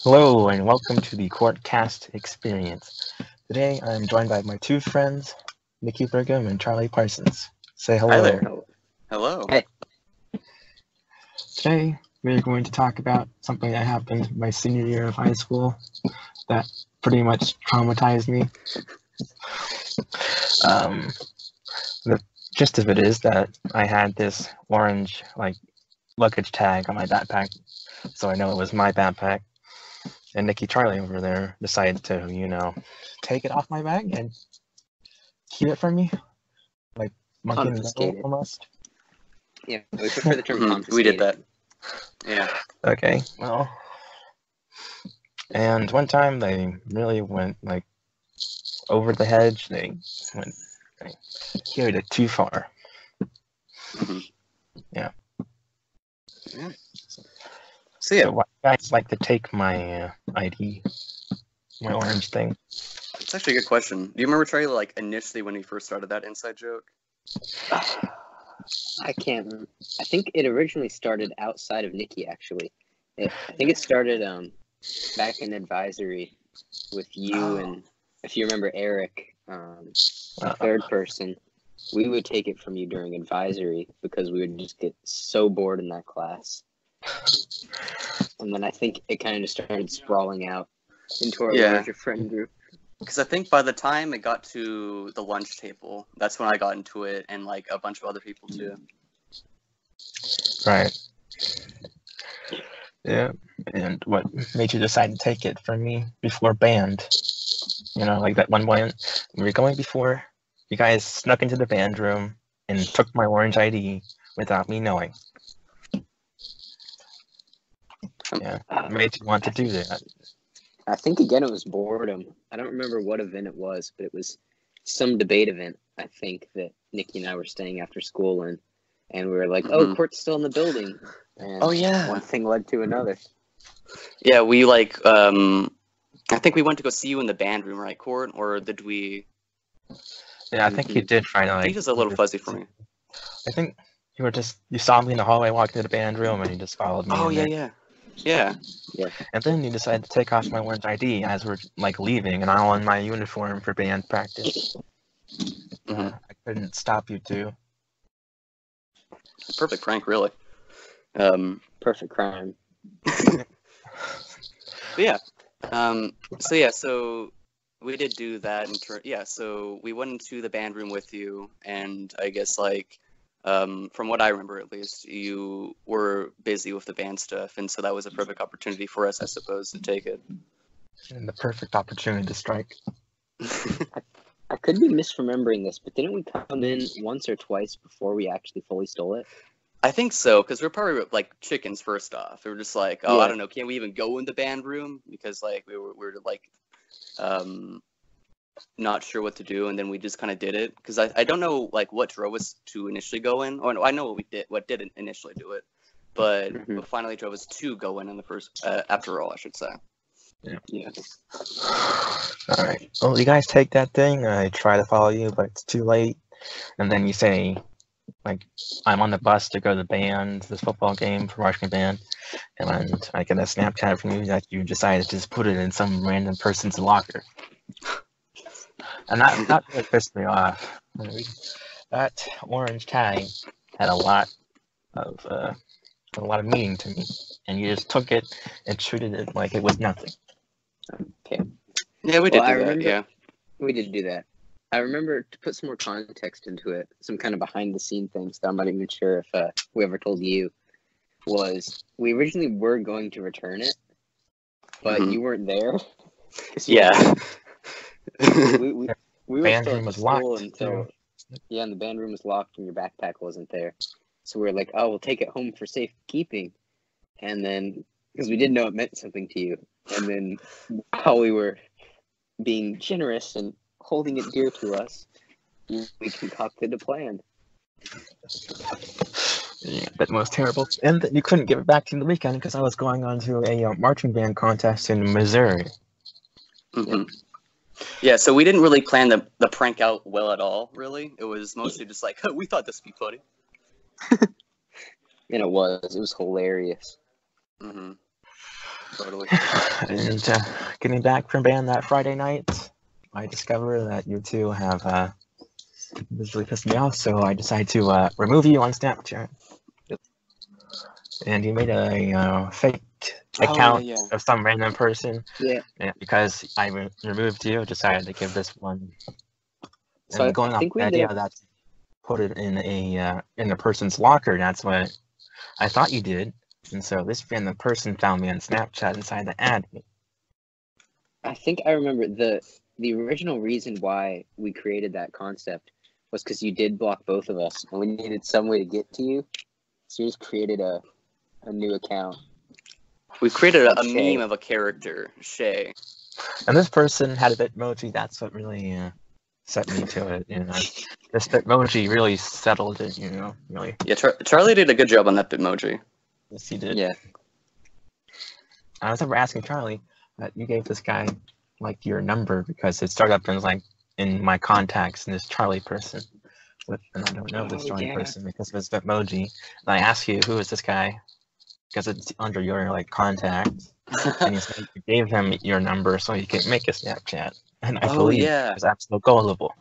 Hello and welcome to the Cortcast experience. Today I'm joined by my two friends, Nikki Brigham and Charlie Parsons. Say Hi hello. there. Hello. Hey. Today we're going to talk about something that happened my senior year of high school that pretty much traumatized me. The gist of it is that I had this orange luggage tag on my backpack, so I know it was my backpack. And Nikki Charlie over there decided to, take it off my bag and keep it from me, like monkey in the middle Confiscate it. almost. Yeah, we prefer the term confiscate. We did that. Yeah. Okay, well, and one time they really went over the hedge. They carried it too far. Mm-hmm. Yeah. Yeah. So yeah, So why do you guys like to take my ID, my orange thing? it's actually a good question. Do you remember, Charlie, initially when we first started that inside joke? I can't. I think it originally started outside of Nikki. Actually, I think it started back in advisory with you and if you remember Eric, third person. We would take it from you during advisory because we would just get so bored in that class. And then I think it kind of started sprawling out into our larger friend group. Because I think by the time it got to the lunch table, that's when I got into it, and a bunch of other people too. Right. Yeah. And what made you decide to take it from me before band? That one point we were going before, you guys snuck into the band room and took my orange ID without me knowing. Yeah, what made you want to do that? I think again it was boredom. I don't remember what event it was, but it was some debate event. I think that Nikki and I were staying after school and we were like, "Oh, Cort's still in the building." And one thing led to another. Yeah, we I think we went to go see you in the band room, right, Cort? Or did we? Yeah, I think you did try to I think it's a little fuzzy for me. I think you saw me in the hallway walking to the band room and you just followed me. Oh yeah. And then you decided to take off my orange ID as we're leaving, and I'm in my uniform for band practice. I couldn't stop you two. Perfect prank, really. Perfect crime. So we did do that. So we went into the band room with you, and I guess from what I remember at least, you were busy with the band stuff, and so that was a perfect opportunity for us, I suppose, to take it. And the perfect opportunity to strike. I could be misremembering this, but didn't we come in once or twice before we actually fully stole it? I think so, because we're probably chickens first off. We were just I don't know, can we even go in the band room? Because we were not sure what to do, and then we just kind of did it. Because I don't know what drove us to initially go in. Oh, no, I know what did initially do it, but what finally drove us to go in the first after all, I should say. Yeah. All right. Well, you guys take that thing. I try to follow you, but it's too late. And then you say, I'm on the bus to go to the band, this football game for marching band, and I get a Snapchat from you that you decided to just put it in some random person's locker. And that really pissed me off. That orange tag had a lot of meaning to me, and you just took it and treated it like it was nothing. Okay. Yeah, we did do that. Yeah, we did do that. I remember, to put some more context into it, some kind of behind-the-scene things that I'm not even sure if we ever told you, was we originally were going to return it, but you weren't there. Yeah. we were band still room at was school locked, until... Yeah, and the band room was locked and your backpack wasn't there. So we were like, oh, we'll take it home for safekeeping. And then, because we didn't know it meant something to you. And then while we were being generous and holding it dear to us, we concocted a plan. Yeah, that was terrible. And you couldn't give it back to me the weekend because I was going on to a marching band contest in Missouri. Mm-hmm. Yeah, so we didn't really plan the prank out well at all, really. It was mostly just we thought this would be funny. And it was hilarious. Mm-hmm. Totally. And getting back from band that Friday night, I discover that you two have visually pissed me off, so I decided to remove you on Snapchat. And you made a fake account of some random person. Yeah. And because I removed you, decided to give this one. So And going I off think the we idea ended up. that put it in a person's locker. That's what I thought you did. And so this random person found me on Snapchat and decided to add me. I think I remember the original reason why we created that concept was because you did block both of us, and we needed some way to get to you. So you just created a new account. We created a Shay. meme of a character, Shay. And this person had a Bitmoji. That's what really set me to it. This Bitmoji really settled it. Really. Yeah, Charlie did a good job on that Bitmoji. Yes, he did. Yeah. I was ever asking Charlie that you gave this guy like your number because it started up as like in my contacts in this Charlie person. And I don't know this Charlie person because of his Bitmoji. And I asked you, who is this guy? Because it's under your like contacts. And you said you gave him your number so he could make a Snapchat. And I believe because I'm so gullible.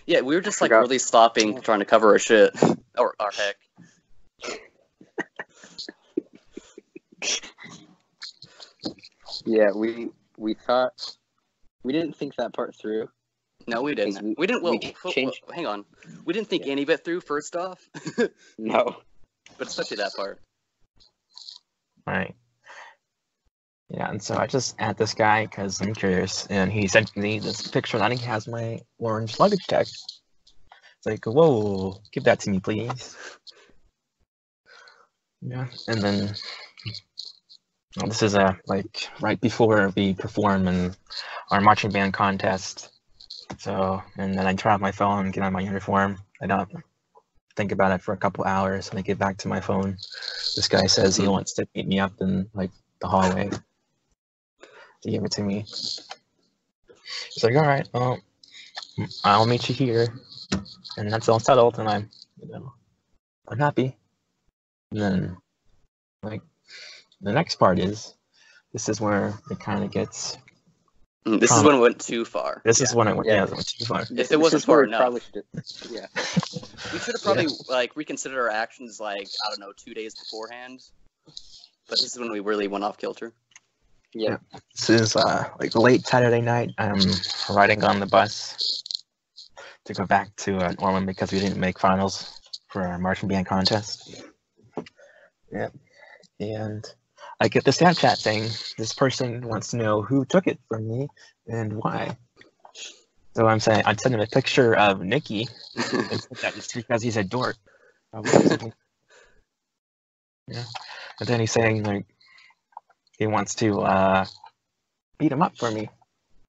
Yeah, we were just like really stopping trying to cover our shit. or our heck. Yeah, we thought we didn't think that part through. No, we didn't. We didn't. Well, hang on. We didn't think any of it through. First off. No. But especially that part. Right. Yeah, and so I just add this guy because I'm curious, and he sent me this picture that he has my orange luggage tag. It's like, whoa, give that to me, please. Yeah, and then this is like right before we perform in our marching band contest. So, and then I turn off my phone, get on my uniform. I don't think about it for a couple hours, and I get back to my phone. This guy says he wants to meet me up in like the hallway to give it to me. It's like, all right, well, I'll meet you here, and that's all settled, and I'm happy. And then, like, the next part is, this is where it kind of gets. This is when it went too far. This is when it went. Yeah, it went too far. If it wasn't far enough. Yeah. We should have probably like reconsidered our actions like, I don't know, 2 days beforehand. But this is when we really went off kilter. Yeah. This is like late Saturday night. I'm riding on the bus to go back to Orland because we didn't make finals for our marching band contest. Yeah. And I get the Snapchat saying this person wants to know who took it from me and why. So I'm saying I'd send him a picture of Nikki and put that just because he's a dork. Yeah. And then he's saying like he wants to beat him up for me.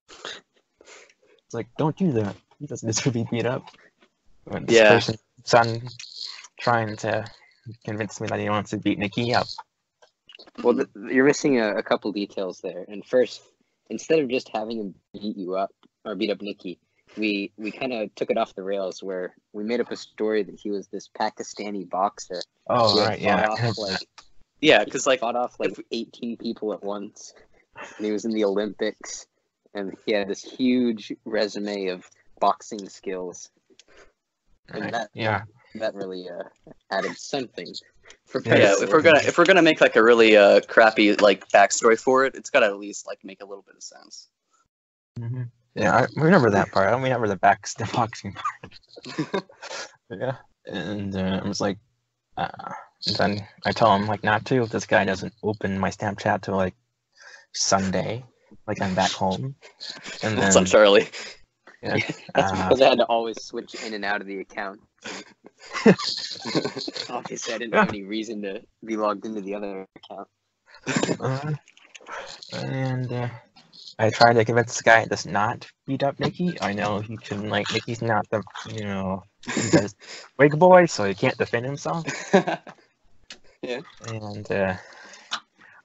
It's like, don't do that. He doesn't deserve to be beat up. But this person keeps on trying to convince me that he wants to beat Nikki up. Well, you're missing a couple details there. And first, instead of just having him beat you up or beat up Nikki, we kind of took it off the rails where we made up a story that he was this Pakistani boxer. Oh, right, yeah. Because fought off 18 people at once, and he was in the Olympics, and he had this huge resume of boxing skills. And that really added something. If we're gonna make like a really crappy like backstory for it, it's gotta at least like make a little bit of sense. Mm-hmm. Yeah, I remember that part. I don't remember the boxing part. Yeah, and I was like, and then I tell him like not to if this guy doesn't open my Snapchat till like Sunday, like I'm back home. And then, what's up, Charlie? Yeah, that's because I had to always switch in and out of the account. Obviously, I didn't have any reason to be logged into the other account. And I tried to convince this guy to not beat up Nikki. I know he can, like, Nikki's not the, he's a big boy, so he can't defend himself. Yeah. And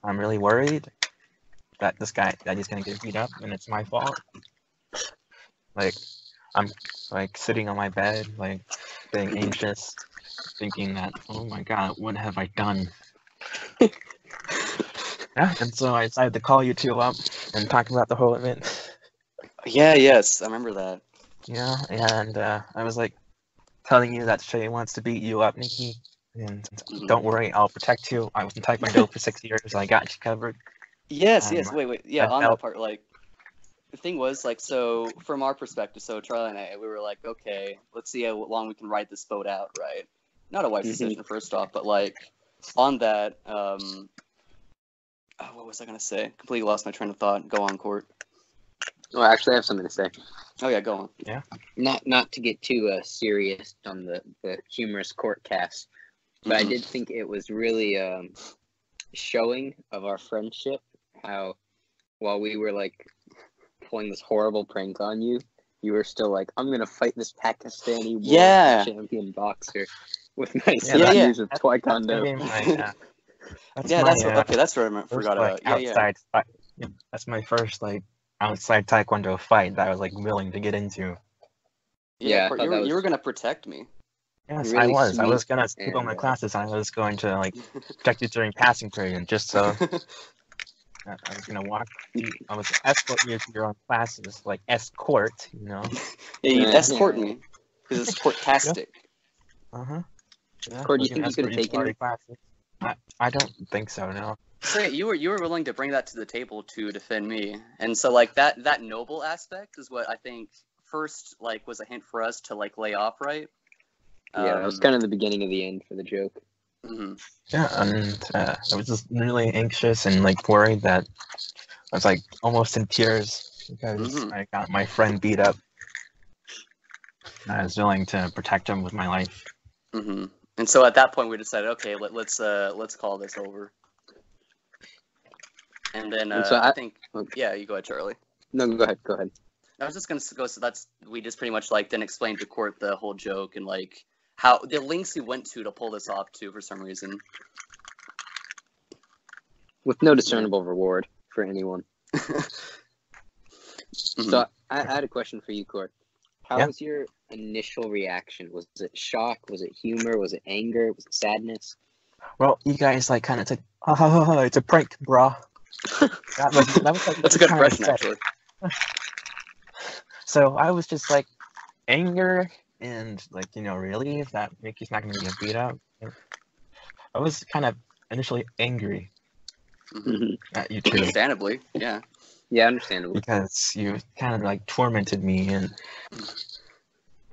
I'm really worried that he's gonna get beat up, and it's my fault. Like, I'm, like, sitting on my bed, like, being anxious, thinking that, oh my god, what have I done? Yeah, and so I decided to call you two up and talk about the whole event. Yeah, yes, I remember that. Yeah, and I was like telling you that Shay wants to beat you up, Nikki. And don't worry, I'll protect you. I was in Taekwondo for 6 years. I got you covered. Yes, Um, yes. Wait. Yeah, the on belt. that part, like, the thing was, like, so from our perspective, so Charlie and I, we were like, okay, let's see how long we can ride this boat out, right? Not a wise decision, first off, but like, on that, what was I gonna say? Completely lost my train of thought. Go on, Cort. Well, actually, I have something to say. Oh yeah, go on. Yeah. Not to get too serious on the humorous Cortcast, but I did think it was really showing of our friendship how while we were like pulling this horrible prank on you, you were still like, I'm gonna fight this Pakistani world champion boxer with my 6 years of Taekwondo. That's what I forgot about. Outside fight. Yeah, that's my first like outside Taekwondo fight that I was like willing to get into. Yeah, Cort, you were gonna protect me. Yes, really I was. sweet. I was gonna skip all my classes. I was going to like protect you during passing period, just so I was gonna walk. I was escort you to your own classes, like escort, you know. Yeah, you escort me because it's Corttastic. Yeah, Cort, do you think you could have taken it? Classes. I don't think so. No. So yeah, you were willing to bring that to the table to defend me, and so like that noble aspect is what I think first like was a hint for us to like lay off, right? Yeah, that was kind of the beginning of the end for the joke. Yeah, and I was just really anxious and like worried that I was like almost in tears because I got my friend beat up. I was willing to protect him with my life. And so at that point we decided, okay, let's call this over. And then so I think, yeah, you go ahead, Charlie. No, go ahead. I was just gonna go. So we just pretty much like then explained to Cort the whole joke and like how the links he went to pull this off too for some reason. With no discernible reward for anyone. So I had a question for you, Cort. How was your initial reaction? Was it shock? Was it humor? Was it anger? Was it sadness? Well, you guys like kind of said, "Oh, it's a prank, brah." That was like, that's a good impression, actually. So I was just like anger and like relief that Mickey's not going to get beat up. I was kind of initially angry at you two. Understandably, yeah. Yeah, understandable. Because you kind of like tormented me and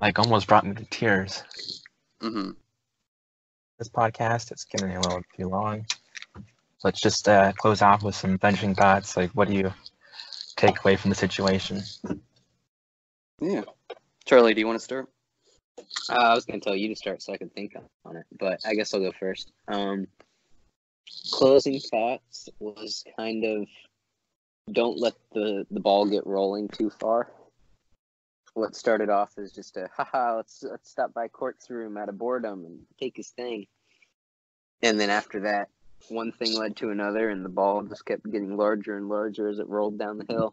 like almost brought me to tears. This podcast is getting a little too long. Let's just close off with some benching thoughts. Like, what do you take away from the situation? Yeah. Charlie, do you want to start? I was going to tell you to start so I could think on it, but I guess I'll go first. Closing thoughts was kind of don't let the ball get rolling too far. What started off as just a let's stop by Cort's room out of boredom and take his thing. And then after that, one thing led to another, and the ball just kept getting larger and larger as it rolled down the hill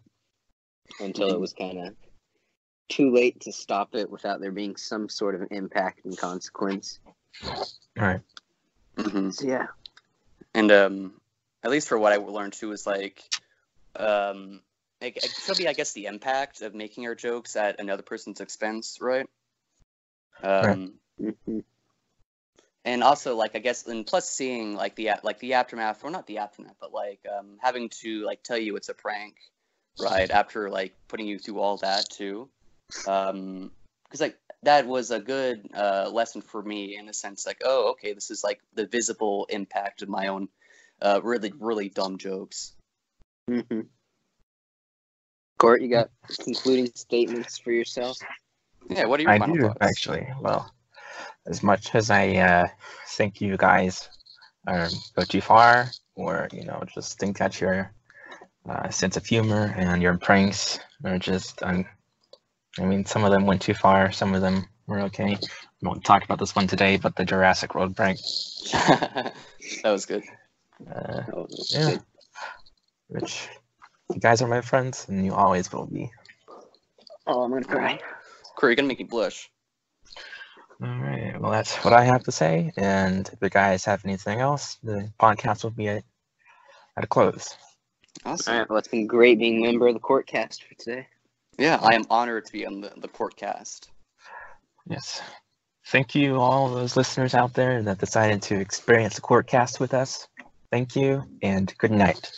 until it was kind of too late to stop it without there being some sort of impact and consequence. Right. So, yeah. And at least for what I learned too is like, it should be, I guess, the impact of making our jokes at another person's expense, right? Right. And also, like, I guess, and plus seeing like the aftermath, or not the aftermath, but like having to like tell you it's a prank, right? After like putting you through all that too, because like that was a good lesson for me in the sense like, oh, okay, this is like the visible impact of my own really, really dumb jokes. Cort, you got concluding statements for yourself? Yeah, what are your final thoughts? Actually. Well, as much as I think you guys go too far, or just think that your sense of humor and your pranks are just, I mean, some of them went too far, some of them were okay. We won't talk about this one today, but the Jurassic World prank. That was good. Yeah. Which, you guys are my friends, and you always will be. Oh, I'm gonna cry. Corey, you're gonna make me blush. All right. Well, that's what I have to say. And if you guys have anything else, the podcast will be at how to close. Awesome. All right. Well, it's been great being a member of the Cortcast for today. Yeah, I am honored to be on the Cortcast. Yes. Thank you, all those listeners out there that decided to experience the Cortcast with us. Thank you, and good night.